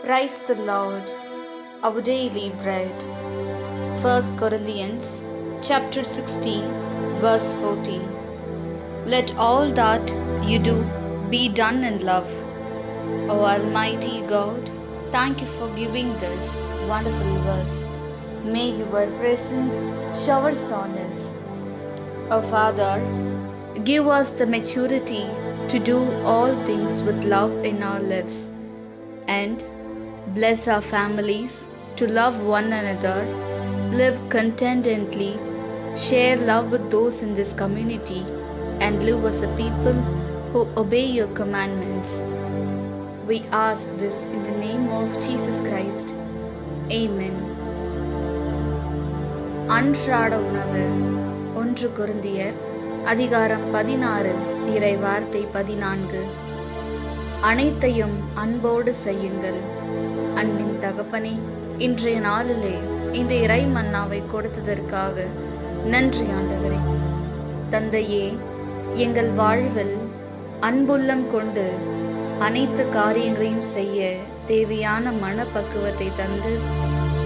Praise the Lord, our daily bread. 1 Corinthians chapter 16, verse 14. Let all that you do be done in love. O Almighty God, thank you for giving this wonderful verse. May your presence showers on us. O Father, give us the maturity to do all things with love in our lives, and bless our families to love one another, live contentedly, share love with those in this community, and live as a people who obey your commandments. We ask this in the name of Jesus Christ. Amen. அன்றாட உணவு. 1 கொரிந்தியர் அதிகாரம் 16 இறை வார்த்தை 14. அனைத்தையும் அன்போடு செய்யுங்கள். அன்பின் தகப்பனே, இன்றைய நாளிலே இந்த இறை மன்னாவை கொடுத்ததற்காக நன்றி ஆண்டவரே. தந்தையே, எங்கள் வாழ்வில் அன்புள்ளம் கொண்டு அனைத்து காரியங்களையும் செய்ய தேவையான மனப்பக்குவத்தை தந்து,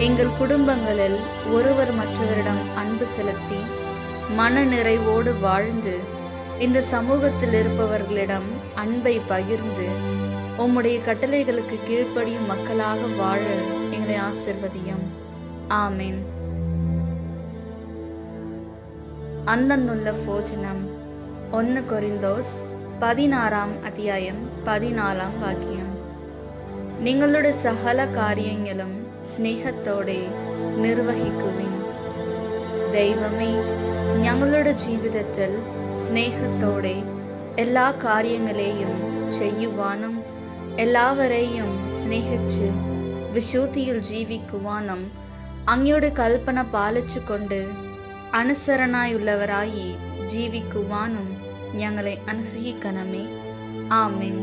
எங்கள் குடும்பங்களில் ஒருவர் மற்றவரிடம் அன்பு செலுத்தி மன நிறைவோடு வாழ்ந்து இந்த சமூகத்தில் இருப்பவர்களிடம் அன்பை பகிர்ந்து உம்முடைய கட்டளைகளுக்கு கீழ்ப்படியும் மக்களாக வாழ எங்களை ஆசிர்வதியும். ஆமேன். അന്നുള്ള ഭോജനം 1 കൊരിന്തോസ് 16 അധ്യായം 14 വാക്യം. നിങ്ങളുടെ സകല കാര്യങ്ങളും സ്നേഹത്തോടെ നിർവഹിക്കുവിൻ. ദൈവമേ, ഞങ്ങളുടെ ജീവിതത്തിൽ സ്നേഹത്തോടെ എല്ലാ കാര്യങ്ങളെയും ചെയ്യുവാനും എല്ലാവരെയും സ്നേഹിച്ച് വിശുദ്ധിയിൽ ജീവിക്കുവാനും അങ്ങയുടെ കൽപ്പന പാലിച്ചുകൊണ്ട് അനുസരണയുള്ളവരായി ജീവിക്കുവാനും ഞങ്ങളെ അനുഗ്രഹിക്കണമേ. ആമേൻ.